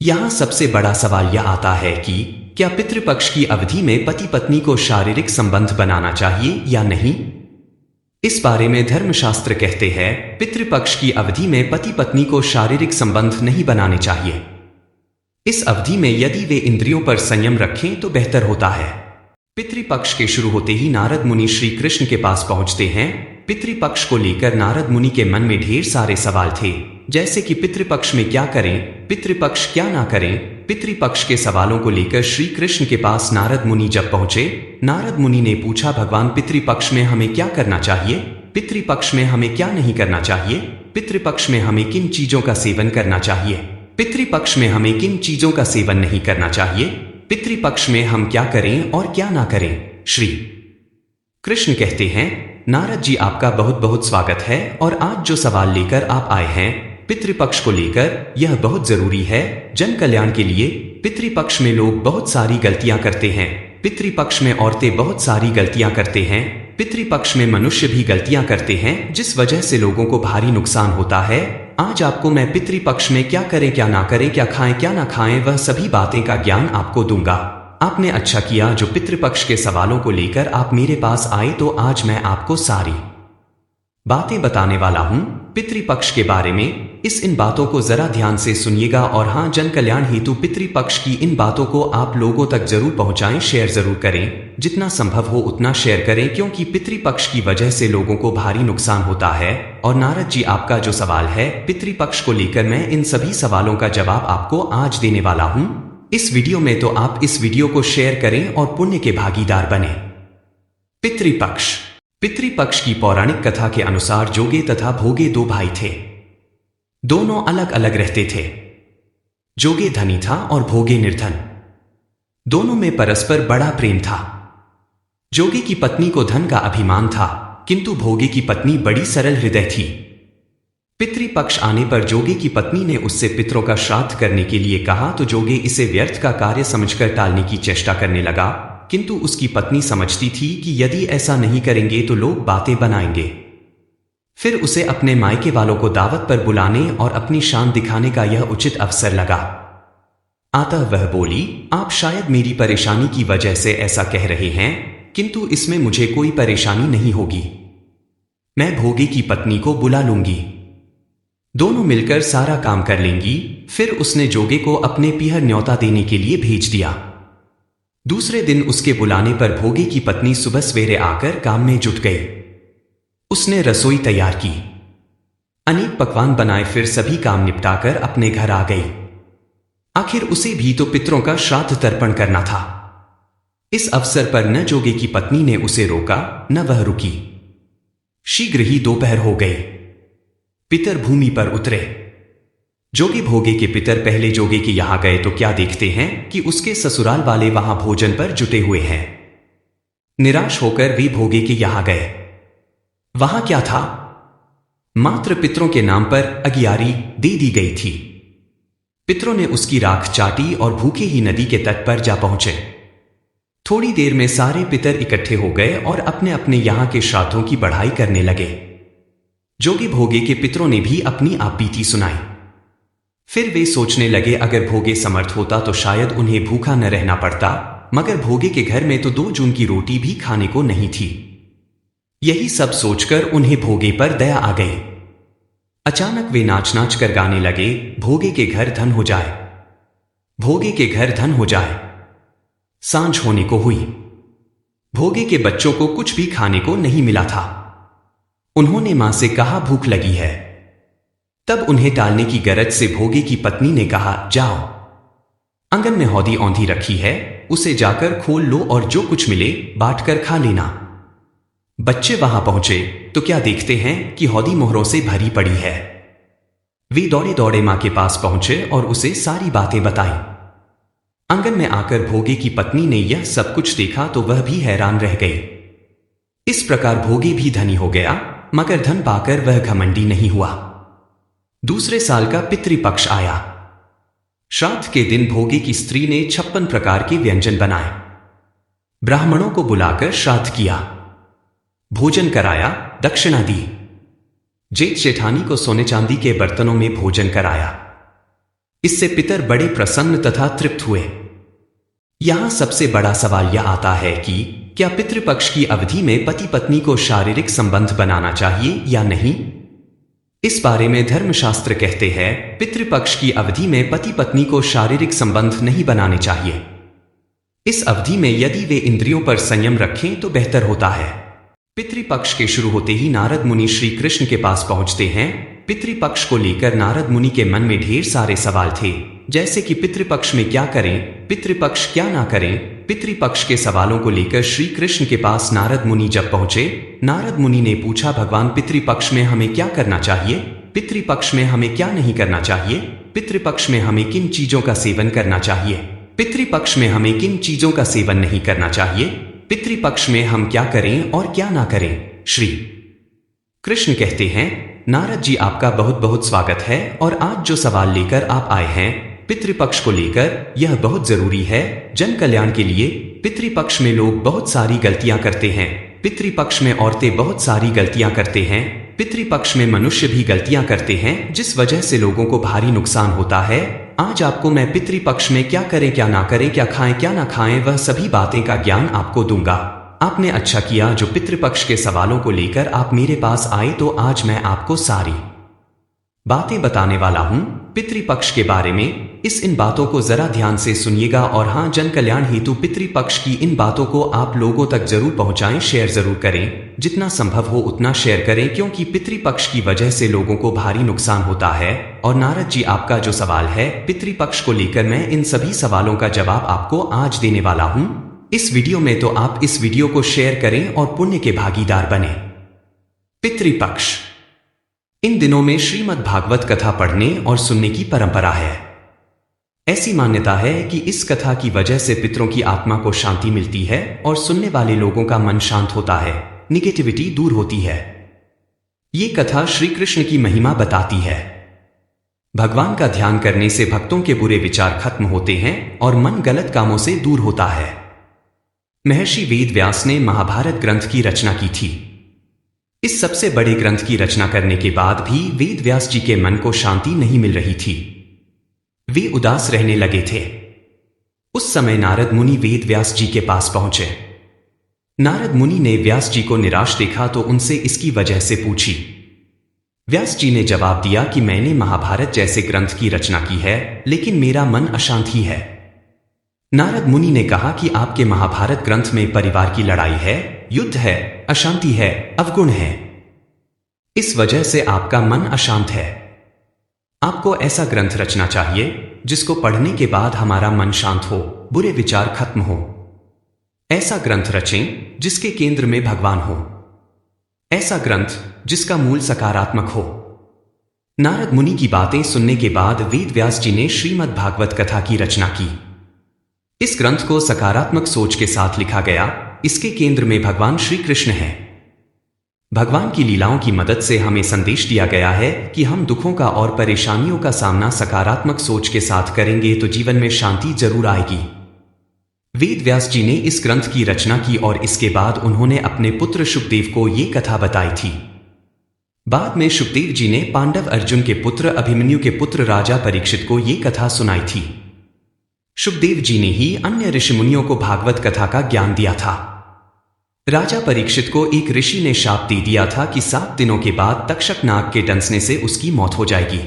यहाँ सबसे बड़ा सवाल यह आता है कि क्या पितृपक्ष की अवधि में पति पत्नी को शारीरिक संबंध बनाना चाहिए या नहीं। इस बारे में धर्मशास्त्र कहते हैं पितृपक्ष की अवधि में पति पत्नी को शारीरिक संबंध नहीं बनाने चाहिए। इस अवधि में यदि वे इंद्रियों पर संयम रखें तो बेहतर होता है। पितृपक्ष के शुरू होते ही नारद मुनि श्री कृष्ण के पास पहुंचते हैं। पितृपक्ष को लेकर नारद मुनि के मन में ढेर सारे सवाल थे, जैसे कि पितृपक्ष में क्या करें, पितृपक्ष क्या ना करें। पितृपक्ष के सवालों को लेकर श्री कृष्ण के पास नारद मुनि जब पहुंचे, नारद मुनि ने पूछा, भगवान पितृपक्ष में हमें क्या करना चाहिए, पितृपक्ष में हमें क्या नहीं करना चाहिए, पितृपक्ष में हमें किन चीजों का सेवन करना चाहिए, पितृपक्ष में हमें किन चीजों का सेवन नहीं करना चाहिए, पितृपक्ष में हम क्या करें और क्या ना करें। श्री कृष्ण कहते हैं, नारद जी आपका बहुत बहुत स्वागत है और आज जो सवाल लेकर आप आए हैं पितृपक्ष को लेकर, यह बहुत जरूरी है जन कल्याण के लिए। पितृपक्ष में लोग बहुत सारी गलतियां करते हैं, पितृपक्ष में औरतें बहुत सारी गलतियां करते हैं, पितृपक्ष में मनुष्य भी गलतियां करते हैं, जिस वजह से लोगों को भारी नुकसान होता है। आज आपको मैं पितृपक्ष में क्या करें क्या ना करें, क्या खाएं क्या ना खाएं, वह सभी बातें का ज्ञान आपको दूंगा। आपने अच्छा किया जो पितृपक्ष के सवालों को लेकर आप मेरे पास आए, तो आज मैं आपको सारी बातें बताने वाला हूं पितृपक्ष के बारे में। इन बातों को जरा ध्यान से सुनिएगा और हाँ, जन कल्याण हेतु पितृपक्ष की इन बातों को आप लोगों तक जरूर पहुंचाएं, शेयर जरूर करें, जितना संभव हो उतना शेयर करें, क्योंकि पितृपक्ष की वजह से लोगों को भारी नुकसान होता है। और नारद जी आपका जो सवाल है पितृपक्ष को लेकर, मैं इन सभी सवालों का जवाब आपको आज देने वाला हूं इस वीडियो में, तो आप इस वीडियो को शेयर करें और पुण्य के भागीदार बने। पितृपक्ष। पितृपक्ष की पौराणिक कथा के अनुसार जोगे तथा भोगे दो भाई थे। दोनों अलग अलग रहते थे। जोगे धनी था और भोगे निर्धन। दोनों में परस्पर बड़ा प्रेम था। जोगे की पत्नी को धन का अभिमान था, किंतु भोगे की पत्नी बड़ी सरल हृदय थी। पितृपक्ष आने पर जोगे की पत्नी ने उससे पितरों का श्राद्ध करने के लिए कहा, तो जोगे इसे व्यर्थ का कार्य समझकर टालने की चेष्टा करने लगा, किंतु उसकी पत्नी समझती थी कि यदि ऐसा नहीं करेंगे तो लोग बातें बनाएंगे। फिर उसे अपने मायके वालों को दावत पर बुलाने और अपनी शान दिखाने का यह उचित अवसर लगा। अतः वह बोली, आप शायद मेरी परेशानी की वजह से ऐसा कह रहे हैं, किंतु इसमें मुझे कोई परेशानी नहीं होगी। मैं भोगे की पत्नी को बुला लूंगी, दोनों मिलकर सारा काम कर लेंगी। फिर उसने जोगे को अपने पीहर न्योता देने के लिए भेज दिया। दूसरे दिन उसके बुलाने पर भोगे की पत्नी सुबह सवेरे आकर काम में जुट गई। उसने रसोई तैयार की, अनेक पकवान बनाए, फिर सभी काम निपटाकर अपने घर आ गई। आखिर उसे भी तो पितरों का श्राद्ध तर्पण करना था। इस अवसर पर न जोगे की पत्नी ने उसे रोका न वह रुकी। शीघ्र ही दोपहर हो गई। पितर भूमि पर उतरे। जोगे भोगे के पितर पहले जोगे के यहां गए तो क्या देखते हैं कि उसके ससुराल वाले वहां भोजन पर जुटे हुए हैं। निराश होकर वे भोगे के यहां गए। वहां क्या था? मात्र पितरों के नाम पर अगियारी दे दी गई थी। पितरों ने उसकी राख चाटी और भूखे ही नदी के तट पर जा पहुंचे। थोड़ी देर में सारे पितर इकट्ठे हो गए और अपने अपने यहां के श्राद्धों की बढ़ाई करने लगे। जोगे भोगे के पितरों ने भी अपनी आप बीती सुनाई। फिर वे सोचने लगे, अगर भोगे समर्थ होता तो शायद उन्हें भूखा न रहना पड़ता, मगर भोगे के घर में तो 2 जून की रोटी भी खाने को नहीं थी। यही सब सोचकर उन्हें भोगे पर दया आ गई। अचानक वे नाच नाच कर गाने लगे, भोगे के घर धन हो जाए, भोगे के घर धन हो जाए। सांझ होने को हुई। भोगे के बच्चों को कुछ भी खाने को नहीं मिला था। उन्होंने मां से कहा, भूख लगी है। तब उन्हें टालने की गरज से भोगे की पत्नी ने कहा, जाओ, आंगन में हौदी औंधी रखी है, उसे जाकर खोल लो और जो कुछ मिले बांट कर खा लेना। बच्चे वहां पहुंचे तो क्या देखते हैं कि हौदी मोहरों से भरी पड़ी है। वे दौड़े दौड़े मां के पास पहुंचे और उसे सारी बातें बताई। आंगन में आकर भोगे की पत्नी ने यह सब कुछ देखा तो वह भी हैरान रह गई। इस प्रकार भोगे भी धनी हो गया, मगर धन पाकर वह घमंडी नहीं हुआ। दूसरे साल का पितृपक्ष आया। श्राद्ध के दिन भोगे की स्त्री ने 56 प्रकार के व्यंजन बनाए। ब्राह्मणों को बुलाकर श्राद्ध किया, भोजन कराया, दक्षिणा दी। जेठ जेठानी को सोने चांदी के बर्तनों में भोजन कराया। इससे पितर बड़े प्रसन्न तथा तृप्त हुए। यहां सबसे बड़ा सवाल यह आता है कि क्या पितृपक्ष की अवधि में पति पत्नी को शारीरिक संबंध बनाना चाहिए या नहीं। इस बारे में धर्मशास्त्र कहते हैं पितृपक्ष की अवधि में पति पत्नी को शारीरिक संबंध नहीं बनाने चाहिए। इस अवधि में यदि वे इंद्रियों पर संयम रखें तो बेहतर होता है। पितृपक्ष के शुरू होते ही नारद मुनि श्री कृष्ण के पास पहुंचते हैं। पितृपक्ष को लेकर नारद मुनि के मन में ढेर सारे सवाल थे, जैसे कि पितृपक्ष में क्या करें, पितृपक्ष क्या ना करें। पितृपक्ष के सवालों को लेकर श्री कृष्ण के पास नारद मुनि जब पहुंचे, नारद मुनि ने पूछा, भगवान पितृपक्ष में हमें क्या करना चाहिए, पितृपक्ष में हमें क्या नहीं करना चाहिए, पितृपक्ष में हमें किन चीजों का सेवन करना चाहिए, पितृपक्ष में हमें किन चीजों का सेवन नहीं करना चाहिए, पितृपक्ष में हम क्या करें और क्या ना करें। श्री कृष्ण कहते हैं, नारद जी आपका बहुत बहुत स्वागत है और आज जो सवाल लेकर आप आए हैं पितृपक्ष को लेकर, यह बहुत जरूरी है जन कल्याण के लिए। पितृपक्ष में लोग बहुत सारी गलतियां करते हैं, पितृपक्ष में औरतें बहुत सारी गलतियां करते हैं, पितृपक्ष में मनुष्य भी गलतियां करते हैं, जिस वजह से लोगों को भारी नुकसान होता है। आज आपको मैं पितृपक्ष में क्या करें क्या ना करें, क्या खाएं क्या ना खाएं, वह सभी बातें का ज्ञान आपको दूंगा। आपने अच्छा किया जो पितृपक्ष के सवालों को लेकर आप मेरे पास आए, तो आज मैं आपको सारी बातें बताने वाला हूं पितृपक्ष के बारे में। इन बातों को जरा ध्यान से सुनिएगा और हां, जन कल्याण हेतु पितृपक्ष की इन बातों को आप लोगों तक जरूर पहुंचाएं, शेयर जरूर करें, जितना संभव हो उतना शेयर करें, क्योंकि पितृपक्ष की वजह से लोगों को भारी नुकसान होता है। और नारद जी आपका जो सवाल है पितृपक्ष को लेकर, मैं इन सभी सवालों का जवाब आपको आज देने वाला हूं इस वीडियो में, तो आप इस वीडियो को शेयर करें और पुण्य के भागीदार बने। पितृपक्ष, इन दिनों में श्रीमद् भागवत कथा पढ़ने और सुनने की परंपरा है। ऐसी मान्यता है कि इस कथा की वजह से पितरों की आत्मा को शांति मिलती है और सुनने वाले लोगों का मन शांत होता है, निगेटिविटी दूर होती है। ये कथा श्री कृष्ण की महिमा बताती है। भगवान का ध्यान करने से भक्तों के बुरे विचार खत्म होते हैं और मन गलत कामों से दूर होता है। महर्षि वेद व्यास ने महाभारत ग्रंथ की रचना की थी। इस सबसे बड़े ग्रंथ की रचना करने के बाद भी वेद व्यास जी के मन को शांति नहीं मिल रही थी, वे उदास रहने लगे थे। उस समय नारद मुनि वेद व्यास जी के पास पहुंचे। नारद मुनि ने व्यास जी को निराश देखा तो उनसे इसकी वजह से पूछी। व्यास जी ने जवाब दिया कि मैंने महाभारत जैसे ग्रंथ की रचना की है, लेकिन मेरा मन अशांत ही है। नारद मुनि ने कहा कि आपके महाभारत ग्रंथ में परिवार की लड़ाई है, युद्ध है, अशांति है, अवगुण है, इस वजह से आपका मन अशांत है। आपको ऐसा ग्रंथ रचना चाहिए जिसको पढ़ने के बाद हमारा मन शांत हो, बुरे विचार खत्म हो। ऐसा ग्रंथ रचें जिसके केंद्र में भगवान हो, ऐसा ग्रंथ जिसका मूल सकारात्मक हो। नारद मुनि की बातें सुनने के बाद वेद व्यास जी ने श्रीमद् भागवत कथा की रचना की। इस ग्रंथ को सकारात्मक सोच के साथ लिखा गया। इसके केंद्र में भगवान श्री कृष्ण है। भगवान की लीलाओं की मदद से हमें संदेश दिया गया है कि हम दुखों का और परेशानियों का सामना सकारात्मक सोच के साथ करेंगे तो जीवन में शांति जरूर आएगी। वेद व्यास जी ने इस ग्रंथ की रचना की और इसके बाद उन्होंने अपने पुत्र शुकदेव को ये कथा बताई थी। बाद में शुकदेव जी ने पांडव अर्जुन के पुत्र अभिमन्यु के पुत्र राजा परीक्षित को ये कथा सुनाई थी। शुकदेव जी ने ही अन्य ऋषि मुनियों को भागवत कथा का ज्ञान दिया था। राजा परीक्षित को एक ऋषि ने शाप दे दिया था कि 7 दिनों के बाद तक्षक नाग के डंसने से उसकी मौत हो जाएगी।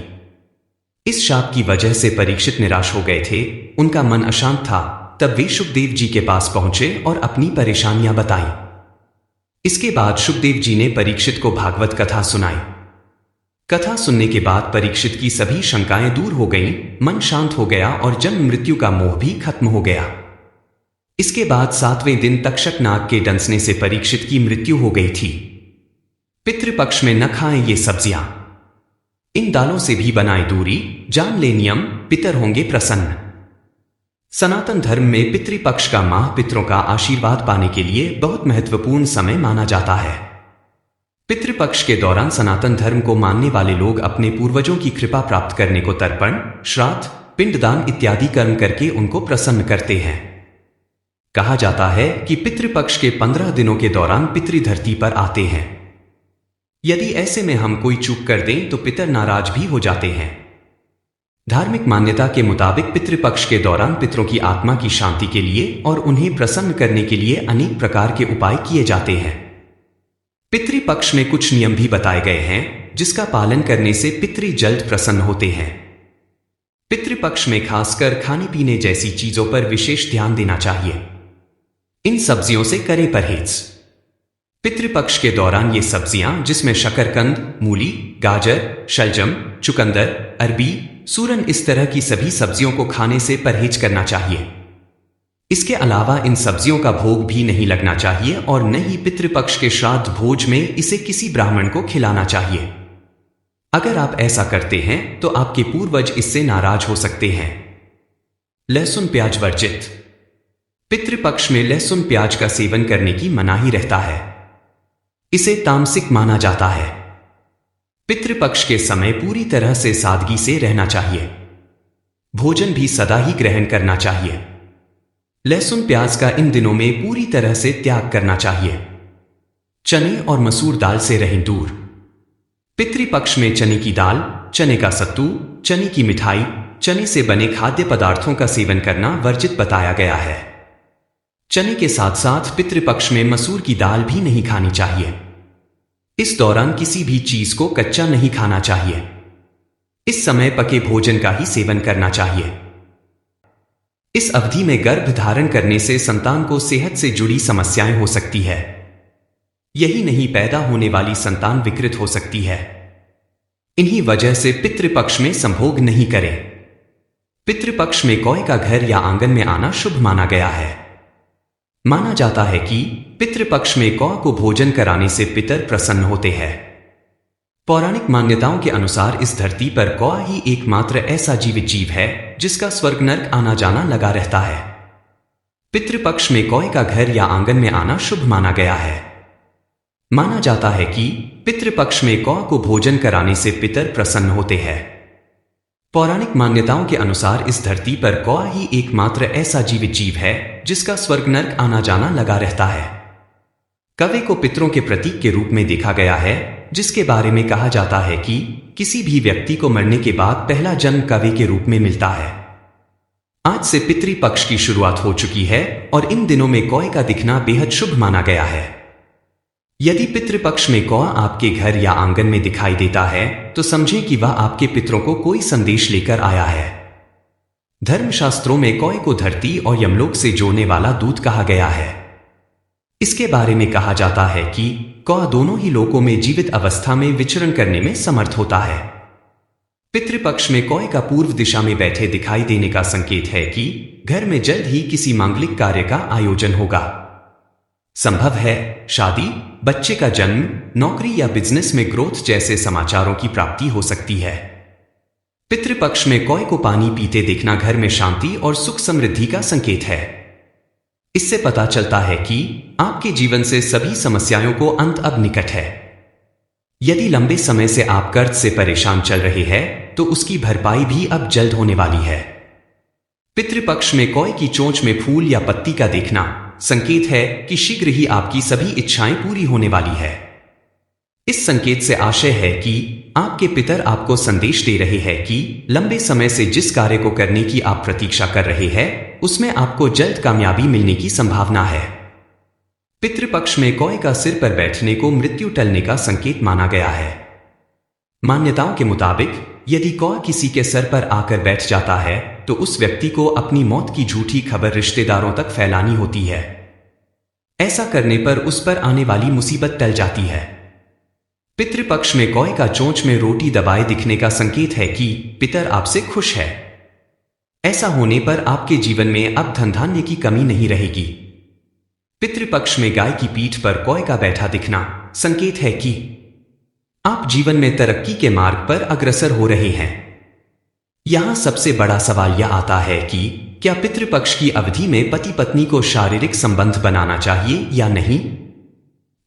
इस शाप की वजह से परीक्षित निराश हो गए थे, उनका मन अशांत था। तब वे शुकदेव जी के पास पहुंचे और अपनी परेशानियां बताई। इसके बाद शुकदेव जी ने परीक्षित को भागवत कथा सुनाई। कथा सुनने के बाद परीक्षित की सभी शंकाएं दूर हो गईं, मन शांत हो गया और जन्म मृत्यु का मोह भी खत्म हो गया। इसके बाद 7वें दिन तक्षक नाग के डंसने से परीक्षित की मृत्यु हो गई थी। पितृपक्ष में न खाएं ये सब्जियां, इन दालों से भी बनाएं दूरी, जान ले नियम, पितर होंगे प्रसन्न। सनातन धर्म में पितृपक्ष का माह पितरों का आशीर्वाद पाने के लिए बहुत महत्वपूर्ण समय माना जाता है। पितृपक्ष के दौरान सनातन धर्म को मानने वाले लोग अपने पूर्वजों की कृपा प्राप्त करने को तर्पण, श्राद्ध, पिंडदान इत्यादि कर्म करके उनको प्रसन्न करते हैं। कहा जाता है कि पितृपक्ष के 15 दिनों के दौरान पितृ धरती पर आते हैं। यदि ऐसे में हम कोई चूक कर दें तो पितर नाराज भी हो जाते हैं। धार्मिक मान्यता के मुताबिक पितृपक्ष के दौरान पितरों की आत्मा की शांति के लिए और उन्हें प्रसन्न करने के लिए अनेक प्रकार के उपाय किए जाते हैं। पितृपक्ष में कुछ नियम भी बताए गए हैं जिसका पालन करने से पितृ जल्द प्रसन्न होते हैं। पितृपक्ष में खासकर खाने पीने जैसी चीजों पर विशेष ध्यान देना चाहिए। इन सब्जियों से करें परहेज। पितृपक्ष के दौरान ये सब्जियां जिसमें शकरकंद, मूली, गाजर, शलजम, चुकंदर, अरबी, सूरन इस तरह की सभी सब्जियों को खाने से परहेज करना चाहिए। इसके अलावा इन सब्जियों का भोग भी नहीं लगना चाहिए और न ही पितृपक्ष के श्राद्ध भोज में इसे किसी ब्राह्मण को खिलाना चाहिए। अगर आप ऐसा करते हैं तो आपके पूर्वज इससे नाराज हो सकते हैं। लहसुन प्याज वर्जित। पितृपक्ष में लहसुन प्याज का सेवन करने की मनाही रहता है। इसे तामसिक माना जाता है। पितृपक्ष के समय पूरी तरह से सादगी से रहना चाहिए। भोजन भी सदा ही ग्रहण करना चाहिए। लहसुन प्याज का इन दिनों में पूरी तरह से त्याग करना चाहिए। चने और मसूर दाल से रहें दूर। पितृपक्ष में चने की दाल, चने का सत्तू, चने की मिठाई, चने से बने खाद्य पदार्थों का सेवन करना वर्जित बताया गया है। चने के साथ साथ पितृपक्ष में मसूर की दाल भी नहीं खानी चाहिए। इस दौरान किसी भी चीज को कच्चा नहीं खाना चाहिए। इस समय पके भोजन का ही सेवन करना चाहिए। इस अवधि में गर्भ धारण करने से संतान को सेहत से जुड़ी समस्याएं हो सकती है। यही नहीं, पैदा होने वाली संतान विकृत हो सकती है। इन्हीं वजह से पितृपक्ष में संभोग नहीं करें। पितृपक्ष में कौए का घर या आंगन में आना शुभ माना गया है। माना जाता है कि पितृपक्ष में कौआ को भोजन कराने से पितर प्रसन्न होते हैं। पौराणिक मान्यताओं के अनुसार इस धरती पर कौआ ही एकमात्र ऐसा जीवित जीव है जिसका स्वर्ग नर्क आना जाना लगा रहता है। पितृपक्ष में कौए का घर या आंगन में आना शुभ माना गया है। माना जाता है कि पितृपक्ष में कौआ को भोजन कराने से पितर प्रसन्न होते हैं। पौराणिक मान्यताओं के अनुसार इस धरती पर कौआ ही एकमात्र ऐसा जीवित जीव है जिसका स्वर्ग नर्क आना जाना लगा रहता है। कौवे को पितरों के प्रतीक के रूप में देखा गया है, जिसके बारे में कहा जाता है कि किसी भी व्यक्ति को मरने के बाद पहला जन्म कौवे के रूप में मिलता है। आज से पितृपक्ष की शुरुआत हो चुकी है और इन दिनों में कौए का दिखना बेहद शुभ माना गया है। यदि पितृपक्ष में कौआ आपके घर या आंगन में दिखाई देता है तो समझें कि वह आपके पितरों को कोई संदेश लेकर आया है। धर्मशास्त्रों में कौए को धरती और यमलोक से जोड़ने वाला दूत कहा गया है। इसके बारे में कहा जाता है कि कौआ दोनों ही लोकों में जीवित अवस्था में विचरण करने में समर्थ होता है। पितृपक्ष में कौए का पूर्व दिशा में बैठे दिखाई देने का संकेत है कि घर में जल्द ही किसी मांगलिक कार्य का आयोजन होगा। संभव है शादी, बच्चे का जन्म, नौकरी या बिजनेस में ग्रोथ जैसे समाचारों की प्राप्ति हो सकती है। पितृपक्ष में कौए को पानी पीते देखना घर में शांति और सुख समृद्धि का संकेत है। इससे पता चलता है कि आपके जीवन से सभी समस्याओं को अंत अब निकट है। यदि लंबे समय से आप कर्ज से परेशान चल रहे हैं तो उसकी भरपाई भी अब जल्द होने वाली है। पितृपक्ष में कौए की चोंच में फूल या पत्ती का देखना संकेत है कि शीघ्र ही आपकी सभी इच्छाएं पूरी होने वाली है। इस संकेत से आशय है कि आपके पितर आपको संदेश दे रहे हैं कि लंबे समय से जिस कार्य को करने की आप प्रतीक्षा कर रहे हैं उसमें आपको जल्द कामयाबी मिलने की संभावना है। पितृपक्ष में कौए का सिर पर बैठने को मृत्यु टलने का संकेत माना गया है। मान्यताओं के मुताबिक यदि कौआ किसी के सर पर आकर बैठ जाता है तो उस व्यक्ति को अपनी मौत की झूठी खबर रिश्तेदारों तक फैलानी होती है। ऐसा करने पर उस पर आने वाली मुसीबत टल जाती है। पितृपक्ष में कौए का चोंच में रोटी दबाए दिखने का संकेत है कि पितर आपसे खुश है। ऐसा होने पर आपके जीवन में अब धन धान्य की कमी नहीं रहेगी। पितृपक्ष में गाय की पीठ पर कौए का बैठा दिखना संकेत है कि आप जीवन में तरक्की के मार्ग पर अग्रसर हो रहे हैं। यहां सबसे बड़ा सवाल यह आता है कि क्या पितृपक्ष की अवधि में पति पत्नी को शारीरिक संबंध बनाना चाहिए या नहीं।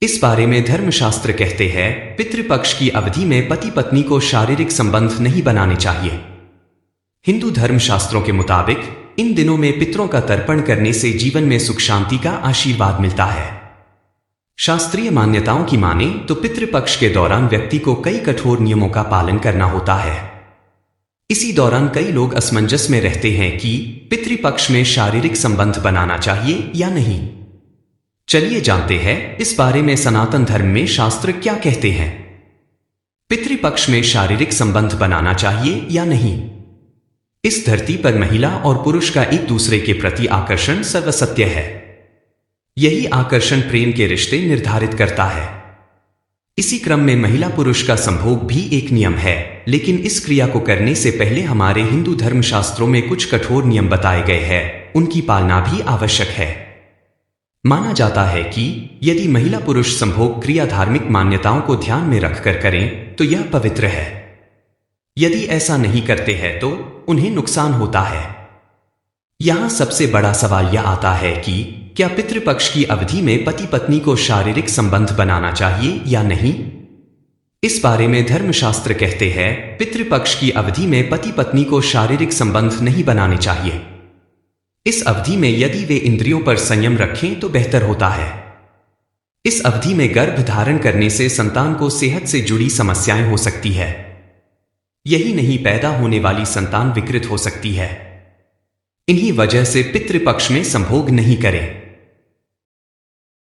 इस बारे में धर्मशास्त्र कहते हैं पितृपक्ष की अवधि में पति पत्नी को शारीरिक संबंध नहीं बनाने चाहिए। हिंदू धर्मशास्त्रों के मुताबिक इन दिनों में पितरों का तर्पण करने से जीवन में सुख शांति का आशीर्वाद मिलता है। शास्त्रीय मान्यताओं की माने तो पितृपक्ष के दौरान व्यक्ति को कई कठोर नियमों का पालन करना होता है। इसी दौरान कई लोग असमंजस में रहते हैं कि पितृपक्ष में शारीरिक संबंध बनाना चाहिए या नहीं। चलिए जानते हैं इस बारे में सनातन धर्म में शास्त्र क्या कहते हैं। पितृपक्ष में शारीरिक संबंध बनाना चाहिए या नहीं। इस धरती पर महिला और पुरुष का एक दूसरे के प्रति आकर्षण सर्वसत्य है। यही आकर्षण प्रेम के रिश्ते निर्धारित करता है। इसी क्रम में महिला पुरुष का संभोग भी एक नियम है, लेकिन इस क्रिया को करने से पहले हमारे हिंदू धर्मशास्त्रों में कुछ कठोर नियम बताए गए हैं, उनकी पालना भी आवश्यक है। माना जाता है कि यदि महिला पुरुष संभोग क्रिया धार्मिक मान्यताओं को ध्यान में रखकर करें तो यह पवित्र है। यदि ऐसा नहीं करते हैं तो उन्हें नुकसान होता है। यहां सबसे बड़ा सवाल यह आता है कि क्या पितृपक्ष की अवधि में पति पत्नी को शारीरिक संबंध बनाना चाहिए या नहीं। इस बारे में धर्मशास्त्र कहते हैं पितृपक्ष की अवधि में पति पत्नी को शारीरिक संबंध नहीं बनाने चाहिए। इस अवधि में यदि वे इंद्रियों पर संयम रखें तो बेहतर होता है। इस अवधि में गर्भ धारण करने से संतान को सेहत से जुड़ी समस्याएं हो सकती है। यही नहीं, पैदा होने वाली संतान विकृत हो सकती है। इन्हीं वजह से पितृपक्ष में संभोग नहीं करें।